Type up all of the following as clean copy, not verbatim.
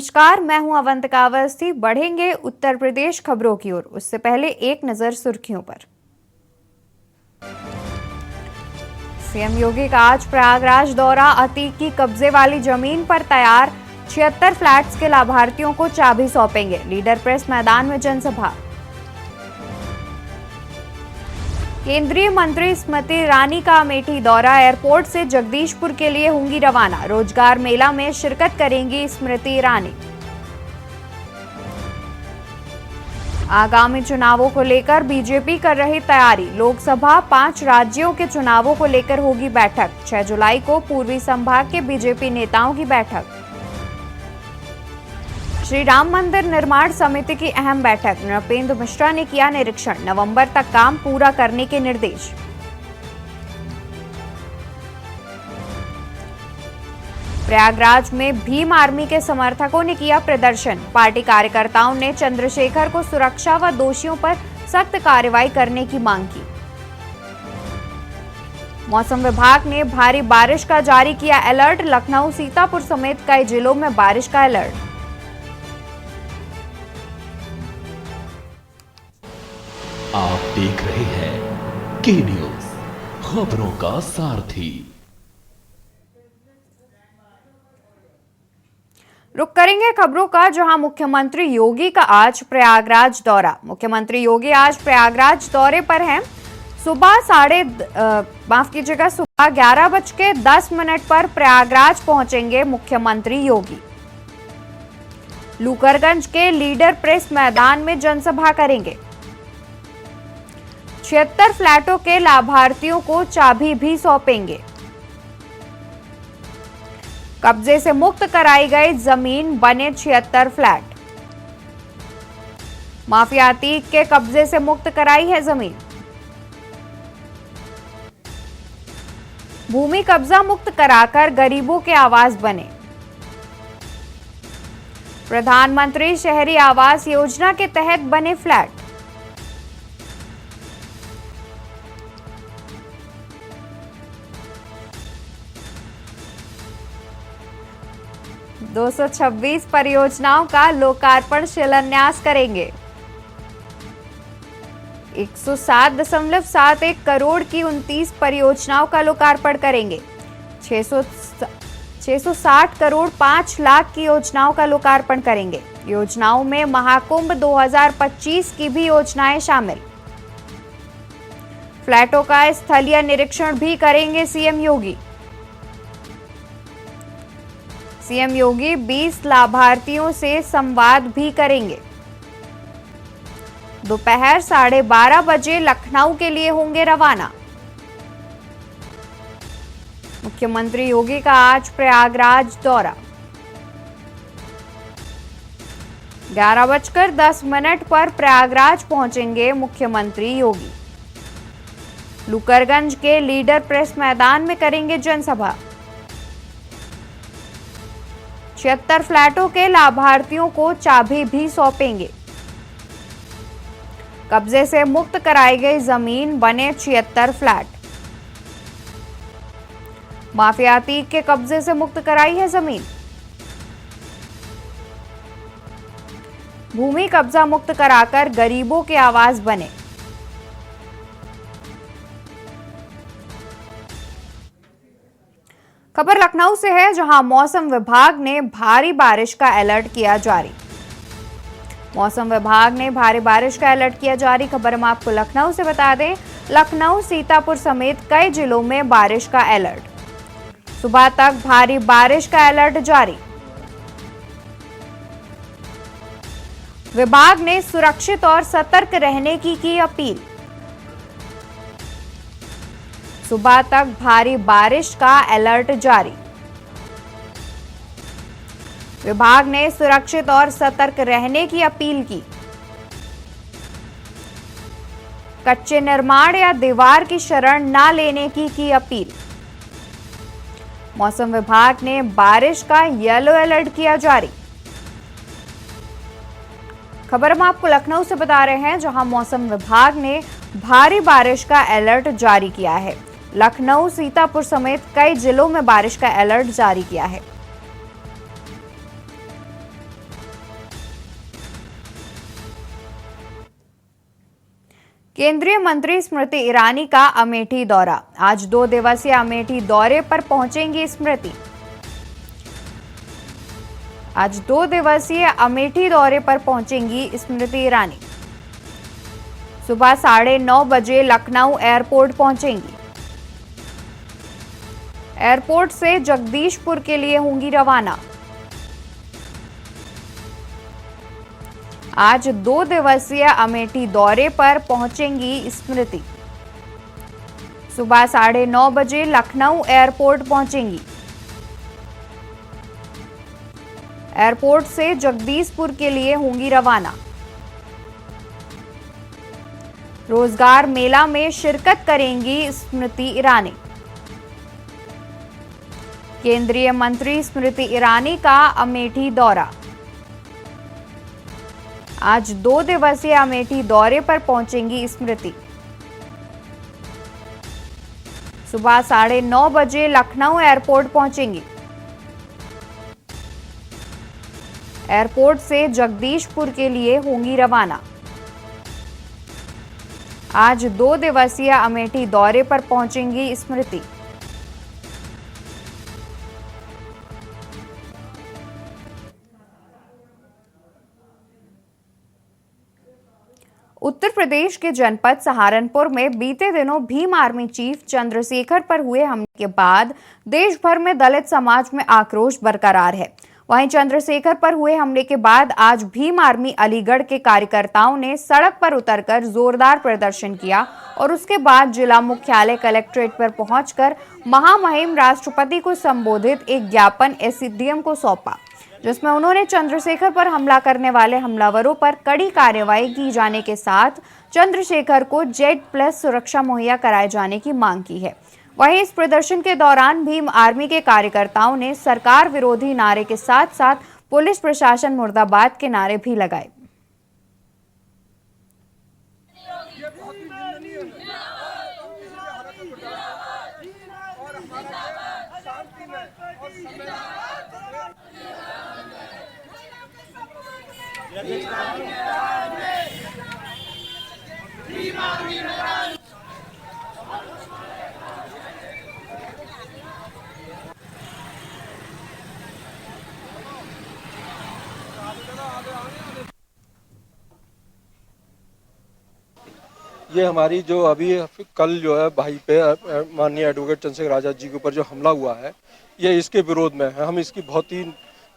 नमस्कार, मैं हूं अवंतिका अवस्थी। बढ़ेंगे उत्तर प्रदेश खबरों की ओर। उससे पहले एक नजर सुर्खियों पर। सीएम योगी का आज प्रयागराज दौरा। अतीक की कब्जे वाली जमीन पर तैयार 76 फ्लैट्स के लाभार्थियों को चाबी सौंपेंगे। लीडर प्रेस मैदान में जनसभा। केंद्रीय मंत्री स्मृति ईरानी का अमेठी दौरा। एयरपोर्ट से जगदीशपुर के लिए होंगी रवाना। रोजगार मेला में शिरकत करेंगी स्मृति ईरानी। आगामी चुनावों को लेकर बीजेपी कर रही तैयारी। लोकसभा 5 राज्यों के चुनावों को लेकर होगी बैठक। 6 जुलाई को पूर्वी संभाग के बीजेपी नेताओं की बैठक। श्री राम मंदिर निर्माण समिति की अहम बैठक। नृपेंद्र मिश्रा ने किया निरीक्षण। नवंबर तक काम पूरा करने के निर्देश। प्रयागराज में भीम आर्मी के समर्थकों ने किया प्रदर्शन। पार्टी कार्यकर्ताओं ने चंद्रशेखर को सुरक्षा व दोषियों पर सख्त कार्रवाई करने की मांग की। मौसम विभाग ने भारी बारिश का जारी किया अलर्ट। लखनऊ, सीतापुर समेत कई जिलों में बारिश का अलर्ट। आप देख रहे हैं के न्यूज, खबरों का सारथी। रुक करेंगे खबरों का, जहां मुख्यमंत्री योगी का आज प्रयागराज दौरा। मुख्यमंत्री योगी आज प्रयागराज दौरे पर हैं। सुबह 11:10 पर प्रयागराज पहुंचेंगे मुख्यमंत्री योगी। लूकरगंज के लीडर प्रेस मैदान में जनसभा करेंगे। 76 फ्लैटों के लाभार्थियों को चाबी भी सौंपेंगे। कब्जे से मुक्त कराई गई जमीन बने 76 फ्लैट। माफिया अतीक के कब्जे से मुक्त कराई है जमीन। भूमि कब्जा मुक्त कराकर गरीबों के आवास बने। प्रधानमंत्री शहरी आवास योजना के तहत बने फ्लैट। दो 226 परियोजनाओं का लोकार्पण शिलान्यास करेंगे। 107.71 करोड़ की 29 परियोजनाओं का लोकार्पण करेंगे। 660 करोड़ 5 लाख की योजनाओं का लोकार्पण करेंगे। योजनाओं में महाकुंभ 2025 की भी योजनाएं शामिल। फ्लैटों का स्थलीय निरीक्षण भी करेंगे सीएम योगी। सीएम योगी 20 लाभार्थियों से संवाद भी करेंगे। दोपहर 12:30 बजे लखनऊ के लिए होंगे रवाना। मुख्यमंत्री योगी का आज प्रयागराज दौरा। 11:10 पर प्रयागराज पहुंचेंगे मुख्यमंत्री योगी। लूकरगंज के लीडर प्रेस मैदान में करेंगे जनसभा। 76 फ्लैटों के लाभार्थियों को चाबी भी सौंपेंगे। कब्जे से मुक्त कराई गई जमीन बने 76 फ्लैट। माफिया अतीक के कब्जे से मुक्त कराई है जमीन। भूमि कब्जा मुक्त कराकर गरीबों के आवास बने। खबर लखनऊ से है, जहां मौसम विभाग ने भारी बारिश का अलर्ट किया जारी। मौसम विभाग ने भारी बारिश का अलर्ट किया जारी। खबर हम आपको लखनऊ से बता दें, लखनऊ, सीतापुर समेत कई जिलों में बारिश का अलर्ट। सुबह तक भारी बारिश का अलर्ट जारी। विभाग ने सुरक्षित और सतर्क रहने की अपील। सुबह तक भारी बारिश का अलर्ट जारी। विभाग ने सुरक्षित और सतर्क रहने की अपील की। कच्चे निर्माण या दीवार की शरण न लेने की अपील। मौसम विभाग ने बारिश का येलो अलर्ट किया जारी। खबर हम आपको लखनऊ से बता रहे हैं, जहां मौसम विभाग ने भारी बारिश का अलर्ट जारी किया है। लखनऊ, सीतापुर समेत कई जिलों में बारिश का अलर्ट जारी किया है। केंद्रीय मंत्री स्मृति ईरानी का अमेठी दौरा। आज 2 दिवसीय अमेठी दौरे पर पहुंचेंगी स्मृति। आज 2 दिवसीय अमेठी दौरे पर पहुंचेंगी स्मृति ईरानी। सुबह 9:30 बजे लखनऊ एयरपोर्ट पहुंचेंगी। एयरपोर्ट से जगदीशपुर के लिए होंगी रवाना। आज 2 दिवसीय अमेठी दौरे पर पहुंचेंगी स्मृति। सुबह 9:30 बजे लखनऊ एयरपोर्ट पहुंचेंगी। एयरपोर्ट से जगदीशपुर के लिए होंगी रवाना। रोजगार मेला में शिरकत करेंगी स्मृति ईरानी। केंद्रीय मंत्री स्मृति ईरानी का अमेठी दौरा। आज 2 दिवसीय अमेठी दौरे पर पहुंचेंगी स्मृति। सुबह 9:30 बजे लखनऊ एयरपोर्ट पहुंचेंगी। एयरपोर्ट से जगदीशपुर के लिए होंगी रवाना। आज 2 दिवसीय अमेठी दौरे पर पहुंचेंगी स्मृति। उत्तर प्रदेश के जनपद सहारनपुर में बीते दिनों भीम आर्मी चीफ चंद्रशेखर पर हुए हमले के बाद देश भर में दलित समाज में आक्रोश बरकरार है। वहीं चंद्रशेखर पर हुए हमले के बाद आज भीम आर्मी अलीगढ़ के कार्यकर्ताओं ने सड़क पर उतरकर जोरदार प्रदर्शन किया और उसके बाद जिला मुख्यालय कलेक्ट्रेट पर पहुंचकर महामहिम राष्ट्रपति को संबोधित एक ज्ञापन एसडीएम को सौंपा, जिसमें उन्होंने चंद्रशेखर पर हमला करने वाले हमलावरों पर कड़ी कार्रवाई की जाने के साथ चंद्रशेखर को Z+ सुरक्षा मुहैया कराए जाने की मांग की है। वहीं इस प्रदर्शन के दौरान भीम आर्मी के कार्यकर्ताओं ने सरकार विरोधी नारे के साथ साथ पुलिस प्रशासन मुर्दाबाद के नारे भी लगाए। ये हमारी जो अभी कल जो है भाई पे माननीय एडवोकेट चंद्रशेखर आजाद जी के ऊपर जो हमला हुआ है, ये इसके विरोध में है। हम इसकी बहुत ही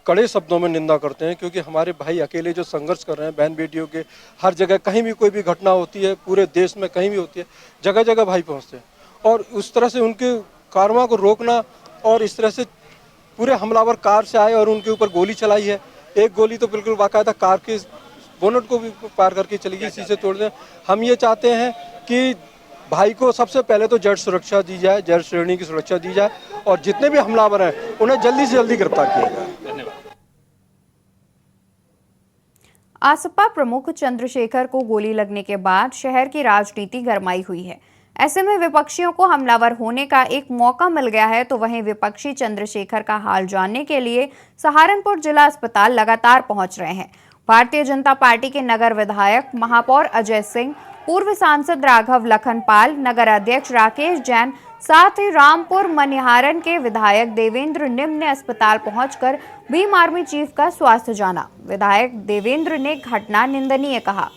कड़े शब्दों में निंदा करते हैं, क्योंकि हमारे भाई अकेले जो संघर्ष कर रहे हैं, बहन बेटियों के हर जगह कहीं भी कोई भी घटना होती है, पूरे देश में कहीं भी होती है, जगह जगह भाई पहुंचते हैं और उस तरह से उनके कारवा को रोकना और इस तरह से पूरे हमलावर कार से आए और उनके ऊपर गोली चलाई है। एक गोली तो बिल्कुल बाकायदा कार के बोनट को भी पार करके चली गई, शीशे तोड़ दें। हम ये चाहते हैं कि भाई को सबसे पहले तो जेड सुरक्षा दी जाए, जेड श्रेणी की सुरक्षा दी जाए और जितने भी हमलावर हैं उन्हें जल्दी से जल्दी गिरफ्तार किया जाए। आसपा प्रमुख चंद्रशेखर को गोली लगने के बाद शहर की राजनीति गरमाई हुई है। ऐसे में विपक्षियों को हमलावर होने का एक मौका मिल गया है, तो वहीं विपक्षी चंद्रशेखर का हाल जानने के लिए सहारनपुर जिला अस्पताल लगातार पहुंच रहे हैं। भारतीय जनता पार्टी के नगर विधायक महापौर अजय सिंह, पूर्व सांसद राघव लखनपाल, नगर अध्यक्ष राकेश जैन, साथ ही रामपुर मनिहारन के विधायक देवेंद्र निम ने अस्पताल पहुंचकर भीम आर्मी चीफ का स्वास्थ्य जाना। विधायक देवेंद्र ने घटना निंदनीय कहा।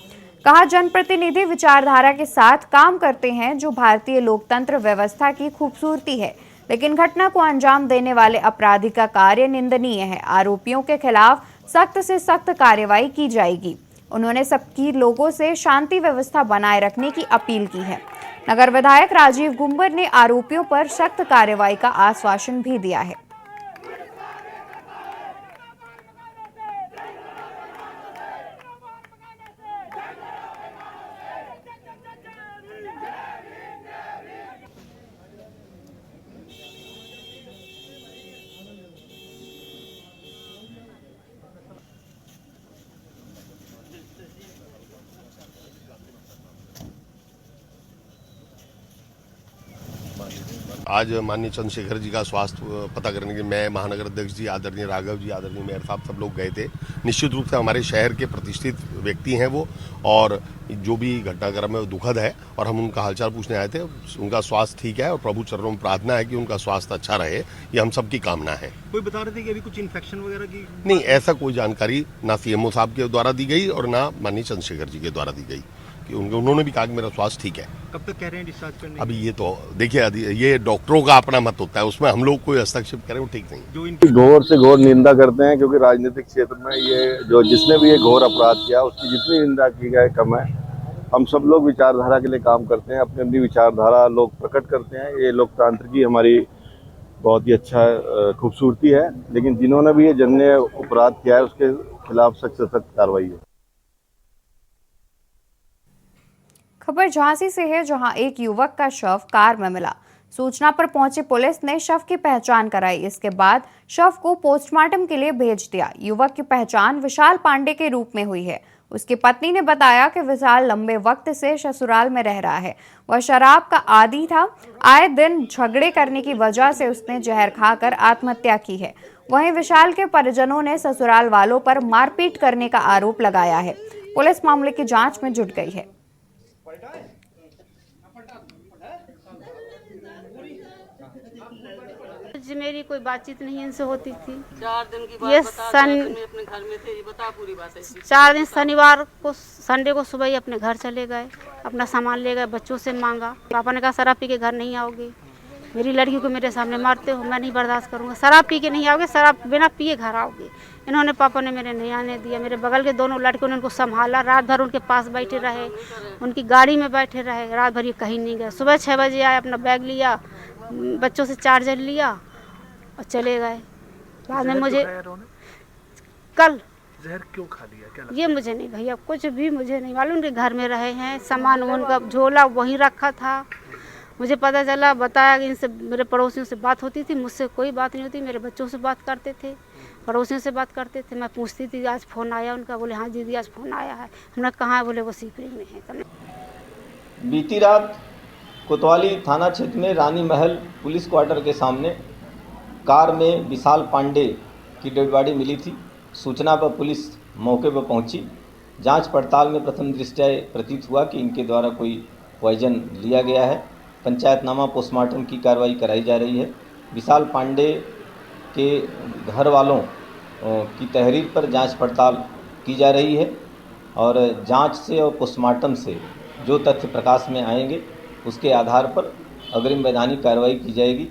जनप्रतिनिधि विचारधारा के साथ काम करते हैं, जो भारतीय लोकतंत्र व्यवस्था की खूबसूरती है, लेकिन घटना को अंजाम देने वाले अपराधी का कार्य निंदनीय है। आरोपियों के खिलाफ सख्त से सख्त कार्रवाई की जाएगी। उन्होंने सबकी लोगों से शांति व्यवस्था बनाए रखने की अपील की है। नगर विधायक राजीव गुंबर ने आरोपियों पर सख्त कार्रवाई का आश्वासन भी दिया है। आज माननीय चंद्रशेखर जी का स्वास्थ्य पता करने के मैं, महानगर अध्यक्ष जी, आदरणीय राघव जी, आदरणीय मेयर साहब, सब लोग गए थे। निश्चित रूप से हमारे शहर के प्रतिष्ठित व्यक्ति हैं वो, और जो भी घटनाक्रम है वो दुखद है और हम उनका हालचाल पूछने आए थे। उनका स्वास्थ्य ठीक है और प्रभु चरणों में प्रार्थना है कि उनका स्वास्थ्य अच्छा रहे, ये हम सबकी कामना है। कोई बता रहे थे कि अभी कुछ इन्फेक्शन वगैरह की? नहीं, ऐसा कोई जानकारी ना सीएमओ साहब के द्वारा दी गई और ना माननीय चंद्रशेखर जी के द्वारा दी गई कि उन्होंने भी कहा कि मेरा स्वास्थ्य ठीक है। कब तक कह रहे हैं डिस्चार्ज करने? अभी ये तो देखिए, ये डॉक्टरों का अपना मत होता है, उसमें हम लोग कोई हस्तक्षेप करें वो ठीक नहीं। जो इनकी घोर से घोर निंदा करते हैं, क्योंकि राजनीतिक क्षेत्र में ये जो जिसने भी ये घोर अपराध किया उसकी जितनी निंदा की जाए कम है। हम सब लोग विचारधारा के लिए काम करते हैं, अपनी अपनी विचारधारा लोग प्रकट करते हैं, ये लोकतांत्रिक की हमारी बहुत ही अच्छा खूबसूरती है। लेकिन जिन्होंने भी ये जन्य अपराध किया है उसके खिलाफ सख्त से सख्त कार्रवाई है। खबर झांसी से है, जहां एक युवक का शव कार में मिला। सूचना पर पहुंची पुलिस ने शव की पहचान कराई। इसके बाद शव को पोस्टमार्टम के लिए भेज दिया। युवक की पहचान विशाल पांडे के रूप में हुई है। उसकी पत्नी ने बताया कि विशाल लंबे वक्त से ससुराल में रह रहा है। वह शराब का आदी था। आए दिन झगड़े करने की वजह से उसने जहर खाकर आत्महत्या की है। वहीं विशाल के परिजनों ने ससुराल वालों पर मारपीट करने का आरोप लगाया है। पुलिस मामले की जांच में जुट गई है। मेरी कोई बातचीत नहीं इनसे होती थी। 4 दिन की बात ये बता, अपने घर में थे, ये बता पूरी बात है। 4 दिन शनिवार को संडे को सुबह ही अपने घर चले गए, अपना सामान ले गए, बच्चों से मांगा। पापा ने कहा शराब पी के घर नहीं आओगे, मेरी लड़की को मेरे सामने मारते हो, मैं नहीं बर्दाश्त करूँगा। शराब पी के नहीं आओगे, शराब बिना पिए घर आओगे। इन्होंने पापा ने मेरे नहीं आने दिया। मेरे बगल के दोनों लड़के ने उनको संभाला, रात भर उनके पास बैठे रहे, उनकी गाड़ी में बैठे रहे, रात भर ये कहीं नहीं गए। सुबह 6 बजे आए, अपना बैग लिया, बच्चों से चार्जर लिया और चले गए। बाद में मुझे कल जहर क्यों खा लिया, क्या ये मुझे नहीं भैया, कुछ भी मुझे नहीं मालूम। उनके घर में रहे हैं, सामान उनका झोला वहीं रखा था। मुझे पता चला, बताया कि इनसे मेरे पड़ोसियों से बात होती थी, मुझसे कोई बात नहीं होती। मेरे बच्चों से बात करते थे, पड़ोसियों से बात करते थे। मैं पूछती थी आज फ़ोन आया उनका? बोले हाँ दीदी आज फ़ोन आया है। हमने कहाँ है? बोले वो सीकरी में है। बीती रात कोतवाली थाना क्षेत्र में रानी महल पुलिस क्वार्टर के सामने कार में विशाल पांडे की डेड बॉडी मिली थी। सूचना पर पुलिस मौके पर पहुंची। जांच पड़ताल में प्रथम दृष्टया प्रतीत हुआ कि इनके द्वारा कोई पॉइजन लिया गया है। पंचायतनामा पोस्टमार्टम की कार्रवाई कराई जा रही है। विशाल पांडे के घर वालों की तहरीर पर जांच पड़ताल की जा रही है और जांच से और पोस्टमार्टम से जो तथ्य प्रकाश में आएंगे उसके आधार पर अग्रिम वैधानिक कार्रवाई की जाएगी।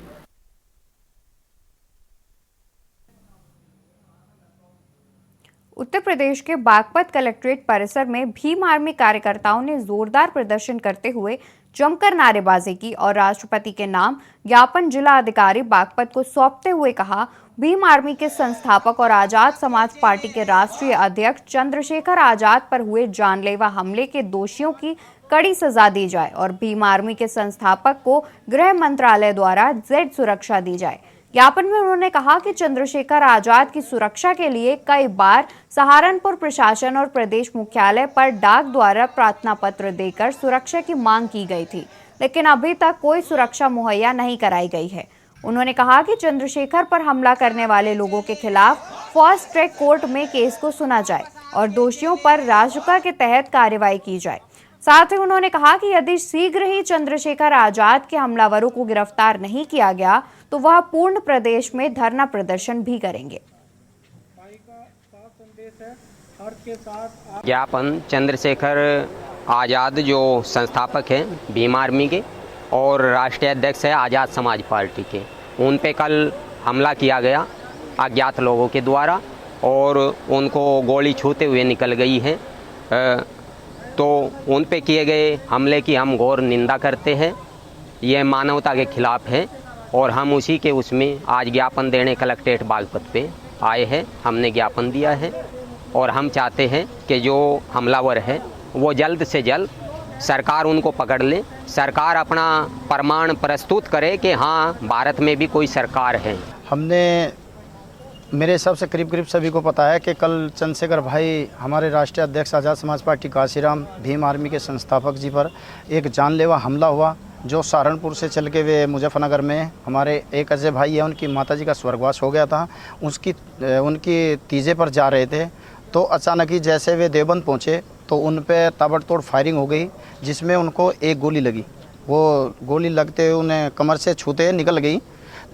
उत्तर प्रदेश के बागपत कलेक्ट्रेट परिसर में भीम आर्मी कार्यकर्ताओं ने जोरदार प्रदर्शन करते हुए जमकर नारेबाजी की और राष्ट्रपति के नाम ज्ञापन जिला अधिकारी बागपत को सौंपते हुए कहा, भीम आर्मी के संस्थापक और आजाद समाज पार्टी के राष्ट्रीय अध्यक्ष चंद्रशेखर आजाद पर हुए जानलेवा हमले के दोषियों की कड़ी सजा दी जाए और भीम आर्मी के संस्थापक को गृह मंत्रालय द्वारा जेड सुरक्षा दी जाए। ज्ञापन में उन्होंने कहा कि चंद्रशेखर आजाद की सुरक्षा के लिए कई बार सहारनपुर प्रशासन और प्रदेश मुख्यालय पर डाक द्वारा प्रार्थना पत्र देकर सुरक्षा की मांग की गई थी, लेकिन अभी तक कोई सुरक्षा मुहैया नहीं कराई गई है। उन्होंने कहा कि चंद्रशेखर पर हमला करने वाले लोगों के खिलाफ फास्ट ट्रैक कोर्ट में केस को सुना जाए और दोषियों पर राजुका के तहत कार्रवाई की जाए। साथ ही उन्होंने कहा कि यदि शीघ्र ही चंद्रशेखर आजाद के हमलावरों को गिरफ्तार नहीं किया गया तो वह पूर्ण प्रदेश में धरना प्रदर्शन भी करेंगे। ज्ञापन चंद्रशेखर आज़ाद जो संस्थापक हैं भीम आर्मी के और राष्ट्रीय अध्यक्ष है आज़ाद समाज पार्टी के, उन पे कल हमला किया गया अज्ञात लोगों के द्वारा और उनको गोली छूते हुए निकल गई है। तो उन पे किए गए हमले की हम घोर निंदा करते हैं। ये मानवता के खिलाफ है और हम उसी के उसमें आज ज्ञापन देने कलेक्ट्रेट बागपत पे आए हैं। हमने ज्ञापन दिया है और हम चाहते हैं कि जो हमलावर है वो जल्द से जल्द सरकार उनको पकड़ ले, सरकार अपना प्रमाण प्रस्तुत करे कि हाँ भारत में भी कोई सरकार है। हमने मेरे हिसाब से करीब सभी को पता है कि कल चंद्रशेखर भाई हमारे राष्ट्रीय अध्यक्ष आज़ाद समाज पार्टी काशीराम भीम आर्मी के संस्थापक जी पर एक जानलेवा हमला हुआ जो सहारनपुर से चल के वे मुजफ्फरनगर में हमारे एक अजय भाई है उनकी माताजी का स्वर्गवास हो गया था। उनकी तीजे पर जा रहे थे तो अचानक ही जैसे वे देवबंद पहुँचे तो उन पे ताबड़तोड़ फायरिंग हो गई, जिसमें उनको एक गोली लगी। वो गोली लगते हुए उन्हें कमर से छूते निकल गई।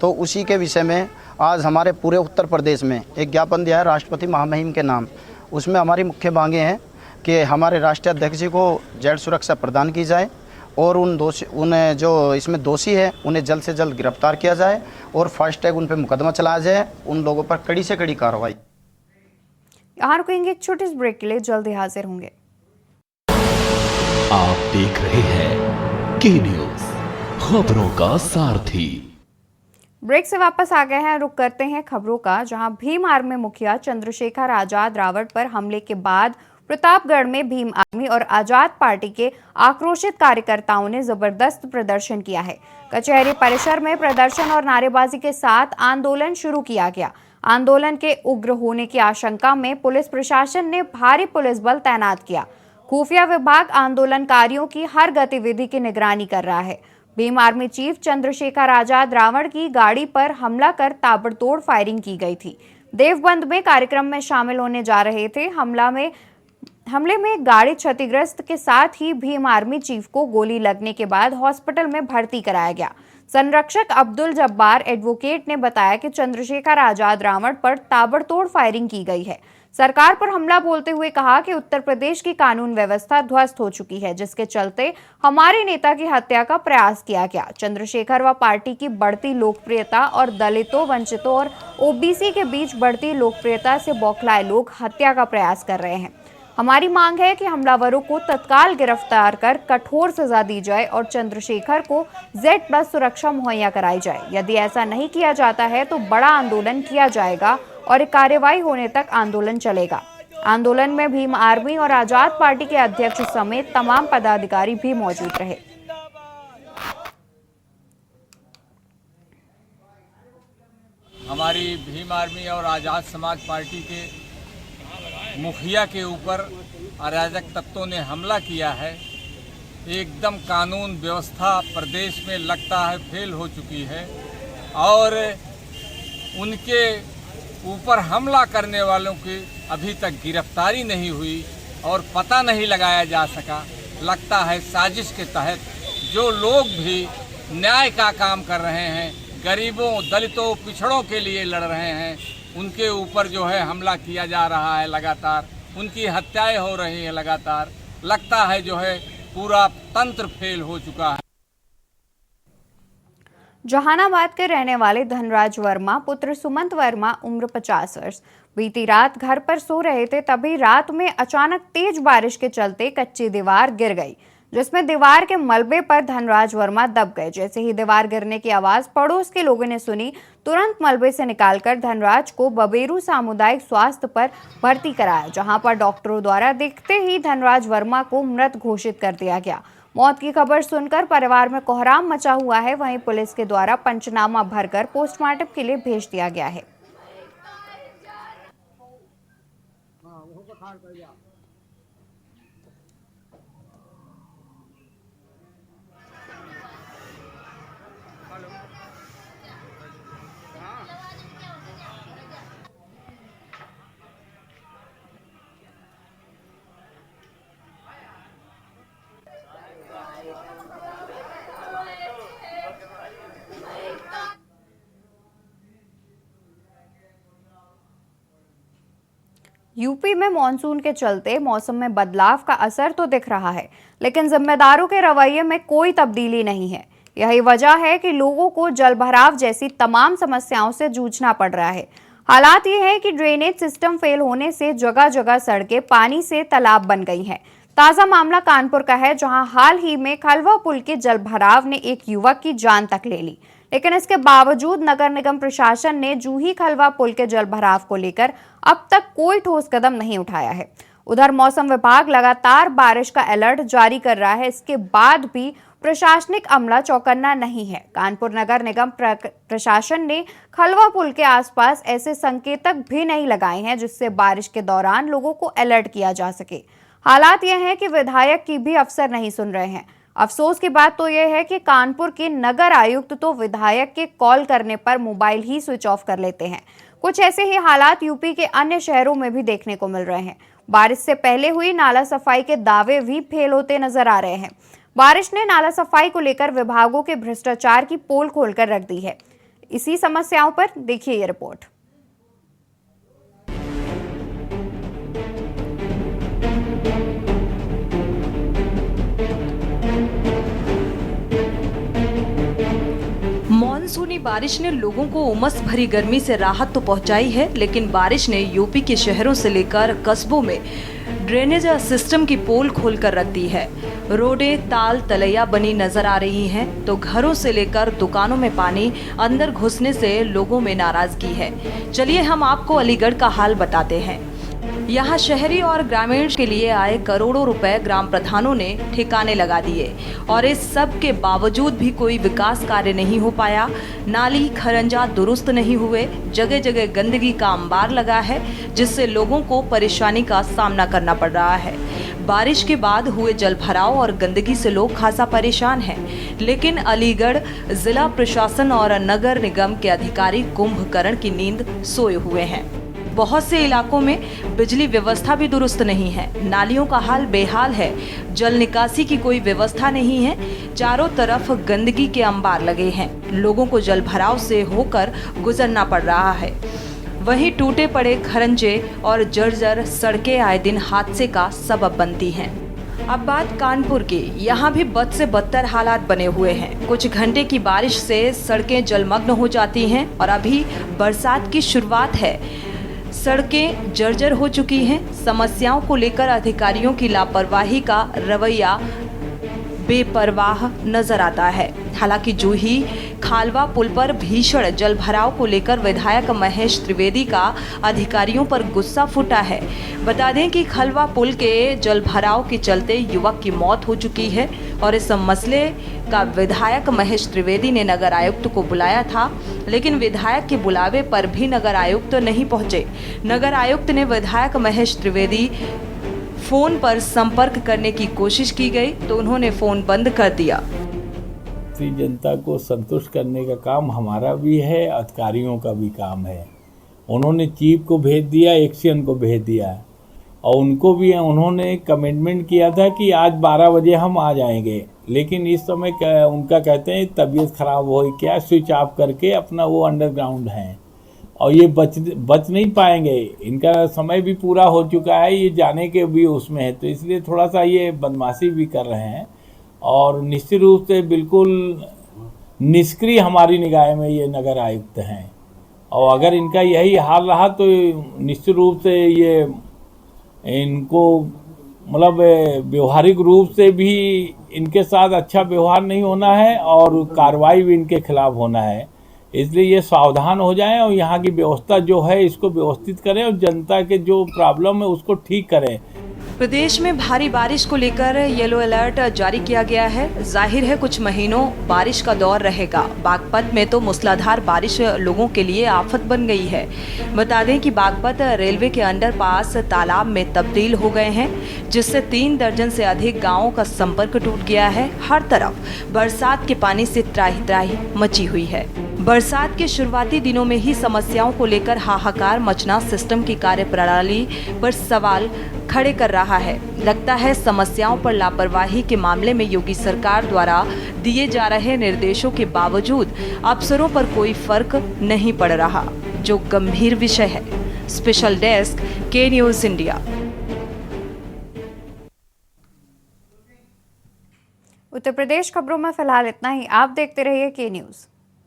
तो उसी के विषय में आज हमारे पूरे उत्तर प्रदेश में एक ज्ञापन दिया है राष्ट्रपति महामहिम के नाम। उसमें हमारी मुख्य मांगें हैं कि हमारे राष्ट्रीय अध्यक्ष जी को जेड सुरक्षा प्रदान की जाए और उन्हें जो इसमें दोषी है उन्हें जल्द से जल्द गिरफ्तार किया जाए और फास्ट ट्रैक उन पर मुकदमा चलाया जाए, उन लोगों पर कड़ी से कड़ी कार्रवाई। यहाँ रुकेंगे एक छोटे से ब्रेक के लिए, जल्दी हाजिर होंगे। आप देख रहे हैं के न्यूज, खबरों का सारथी। ब्रेक से वापस आ गए हैं, रुक करते हैं खबरों का, जहां भीम आर्मी मुखिया चंद्रशेखर आजाद रावत पर हमले के बाद प्रतापगढ़ में भीम आर्मी और आजाद पार्टी के आक्रोशित कार्यकर्ताओं ने जबरदस्त प्रदर्शन किया है। कचहरी परिसर में प्रदर्शन और नारेबाजी के साथ आंदोलन शुरू किया गया। आंदोलन के उग्र होने की आशंका में पुलिस प्रशासन ने भारी पुलिस बल तैनात किया। खुफिया विभाग आंदोलनकारियों की हर गतिविधि की निगरानी कर रहा है। भीम आर्मी चीफ चंद्रशेखर आजाद रावत की गाड़ी पर हमला कर ताबड़तोड़ फायरिंग की गई थी। देवबंद में कार्यक्रम में शामिल होने जा रहे थे। हमले में गाड़ी क्षतिग्रस्त के साथ ही भीम आर्मी चीफ को गोली लगने के बाद हॉस्पिटल में भर्ती कराया गया। संरक्षक अब्दुल जब्बार एडवोकेट ने बताया कि चंद्रशेखर आजाद रावत पर ताबड़तोड़ फायरिंग की गई है। सरकार पर हमला बोलते हुए कहा कि उत्तर प्रदेश की कानून व्यवस्था ध्वस्त हो चुकी है, जिसके चलते हमारे नेता की हत्या का प्रयास किया गया। चंद्रशेखर व पार्टी की बढ़ती लोकप्रियता और दलितों, वंचितों और ओबीसी के बीच बढ़ती लोकप्रियता से बौखलाए लोग हत्या का प्रयास कर रहे हैं। हमारी मांग है कि हमलावरों को तत्काल गिरफ्तार कर कठोर सजा दी जाए और चंद्रशेखर को Z+ सुरक्षा मुहैया कराई जाए। यदि ऐसा नहीं किया जाता है तो बड़ा आंदोलन किया जाएगा और कार्रवाई होने तक आंदोलन चलेगा। आंदोलन में भीम आर्मी और आजाद पार्टी के अध्यक्ष समेत तमाम पदाधिकारी भी मौजूद रहे। हमारी भीम आर्मी और आजाद समाज पार्टी के मुखिया के ऊपर अराजक तत्वों ने हमला किया है। एकदम कानून व्यवस्था प्रदेश में लगता है फेल हो चुकी है और उनके ऊपर हमला करने वालों की अभी तक गिरफ्तारी नहीं हुई और पता नहीं लगाया जा सका। लगता है साजिश के तहत जो लोग भी न्याय का काम कर रहे हैं, गरीबों, दलितों, पिछड़ों के लिए लड़ रहे हैं, उनके ऊपर जो है हमला किया जा रहा है। लगातार उनकी हत्याएं हो रही हैं। लगातार लगता है जो है पूरा तंत्र फेल हो चुका है। जहानाबाद के रहने वाले धनराज वर्मा पुत्र सुमंत वर्मा उम्र 50 वर्ष बीती रात घर पर सो रहे थे, तभी रात में अचानक तेज बारिश के चलते कच्ची दीवार गिर गई, जिसमें दीवार के मलबे पर धनराज वर्मा दब गए। जैसे ही दीवार गिरने की आवाज पड़ोस के लोगों ने सुनी, तुरंत मलबे से निकालकर धनराज को बबेरू सामुदायिक स्वास्थ्य पर भर्ती कराया, जहां पर डॉक्टरों द्वारा देखते ही धनराज वर्मा को मृत घोषित कर दिया गया। मौत की खबर सुनकर परिवार में कोहराम मचा हुआ है। वहीं पुलिस के द्वारा पंचनामा भरकर पोस्टमार्टम के लिए भेज दिया गया है। यूपी में मानसून के चलते मौसम में बदलाव का असर तो दिख रहा है, लेकिन जिम्मेदारों के रवैये में कोई तब्दीली नहीं है। यही वजह है कि लोगों को जलभराव जैसी तमाम समस्याओं से जूझना पड़ रहा है। हालात ये है कि ड्रेनेज सिस्टम फेल होने से जगह जगह सड़कें पानी से तालाब बन गई हैं। ताजा मामला कानपुर का है, जहां हाल ही में खलवा पुल के जलभराव ने एक युवक की जान तक ले ली, लेकिन इसके बावजूद नगर निगम प्रशासन ने जूही खलवा पुल के जलभराव को लेकर अब तक कोई ठोस कदम नहीं उठाया है। उधर मौसम विभाग लगातार बारिश का अलर्ट जारी कर रहा है, इसके बाद भी प्रशासनिक अमला चौकन्ना नहीं है। कानपुर नगर निगम प्रशासन ने खलवा पुल के आसपास ऐसे संकेतक भी नहीं लगाए हैं जिससे बारिश के दौरान लोगों को अलर्ट किया जा सके। हालात यह है कि विधायक की भी अफसर नहीं सुन रहे हैं। अफसोस की बात तो यह है कि कानपुर के नगर आयुक्त तो विधायक के कॉल करने पर मोबाइल ही स्विच ऑफ कर लेते हैं। कुछ ऐसे ही हालात यूपी के अन्य शहरों में भी देखने को मिल रहे हैं। बारिश से पहले हुई नाला सफाई के दावे भी फेल होते नजर आ रहे हैं। बारिश ने नाला सफाई को लेकर विभागों के भ्रष्टाचार की पोल खोलकर रख दी है। इसी समस्याओं पर देखिए ये रिपोर्ट। मानसूनी बारिश ने लोगों को उमस भरी गर्मी से राहत तो पहुंचाई है, लेकिन बारिश ने यूपी के शहरों से लेकर कस्बों में ड्रेनेज सिस्टम की पोल खोलकर रख दी है। रोडें ताल तलैया बनी नजर आ रही हैं, तो घरों से लेकर दुकानों में पानी अंदर घुसने से लोगों में नाराजगी है। चलिए हम आपको अलीगढ़ का हाल बताते हैं। यहाँ शहरी और ग्रामीण के लिए आए करोड़ों रुपए ग्राम प्रधानों ने ठिकाने लगा दिए और इस सब के बावजूद भी कोई विकास कार्य नहीं हो पाया। नाली खरंजा दुरुस्त नहीं हुए, जगह जगह गंदगी का अंबार लगा है, जिससे लोगों को परेशानी का सामना करना पड़ रहा है। बारिश के बाद हुए जलभराव और गंदगी से लोग खासा परेशान हैं, लेकिन अलीगढ़ जिला प्रशासन और नगर निगम के अधिकारी कुंभकर्ण की नींद सोए हुए हैं। बहुत से इलाकों में बिजली व्यवस्था भी दुरुस्त नहीं है, नालियों का हाल बेहाल है, जल निकासी की कोई व्यवस्था नहीं है, चारों तरफ गंदगी के अंबार लगे हैं, लोगों को जल भराव से होकर गुजरना पड़ रहा है। वहीं टूटे पड़े खरंजे और जर्जर सड़कें आए दिन हादसे का सबब बनती हैं। अब बात कानपुर की, यहाँ भी बद से बदतर हालात बने हुए हैं। कुछ घंटे की बारिश से सड़कें जलमग्न हो जाती हैं और अभी बरसात की शुरुआत है, सड़कें जर्जर हो चुकी हैं। समस्याओं को लेकर अधिकारियों की लापरवाही का रवैया बेपरवाह नजर आता है। हालांकि जूही खालवा पुल पर भीषण जलभराव को लेकर विधायक महेश त्रिवेदी का अधिकारियों पर गुस्सा फूटा है। बता दें कि खालवा पुल के जलभराव के चलते युवक की मौत हो चुकी है और इस मसले का विधायक महेश त्रिवेदी ने नगर आयुक्त को बुलाया था, लेकिन विधायक के बुलावे पर भी नगर आयुक्त नहीं पहुंचे। नगर आयुक्त ने विधायक महेश त्रिवेदी फोन पर संपर्क करने की कोशिश की गई तो उन्होंने फोन बंद कर दिया। जनता को संतुष्ट करने का काम हमारा भी है, अधिकारियों का भी काम है। उन्होंने चीफ को भेज दिया, एक्शन को भेज दिया और उनको भी उन्होंने कमिटमेंट किया था कि आज 12 बजे हम आ जाएंगे, लेकिन इस समय उनका कहते हैं तबीयत खराब हो क्या, स्विच ऑफ करके अपना वो अंडरग्राउंड हैं और ये बच नहीं पाएंगे। इनका समय भी पूरा हो चुका है, ये जाने के भी उसमें है, तो इसलिए थोड़ा सा ये बदमाशी भी कर रहे हैं और निश्चित रूप से बिल्कुल निष्क्रिय हमारी निगाह में ये नगर आयुक्त हैं। और अगर इनका यही हाल रहा तो निश्चित रूप से ये इनको मतलब व्यवहारिक रूप से भी इनके साथ अच्छा व्यवहार नहीं होना है और कार्रवाई भी इनके खिलाफ होना है। इसलिए ये सावधान हो जाएं और यहाँ की व्यवस्था जो है इसको व्यवस्थित करें और जनता के जो प्रॉब्लम है उसको ठीक करें। प्रदेश में भारी बारिश को लेकर येलो अलर्ट जारी किया गया है। जाहिर है कुछ महीनों बारिश का दौर रहेगा। बागपत में तो मूसलाधार बारिश लोगों के लिए आफत बन गई है। बता दें कि बागपत रेलवे के अंडरपास तालाब में तब्दील हो गए हैं, जिससे 3 दर्जन से अधिक गांवों का संपर्क टूट गया है। हर तरफ बरसात के पानी से त्राही त्राही मची हुई है। बरसात के शुरुआती दिनों में ही समस्याओं को लेकर हाहाकार मचना सिस्टम की कार्यप्रणाली पर सवाल खड़े कर रहा है। लगता है समस्याओं पर लापरवाही के मामले में योगी सरकार द्वारा दिए जा रहे निर्देशों के बावजूद अफसरों पर कोई फर्क नहीं पड़ रहा, जो गंभीर विषय है। स्पेशल डेस्क के न्यूज इंडिया। उत्तर प्रदेश खबरों में फिलहाल इतना ही। आप देखते रहिए के न्यूज।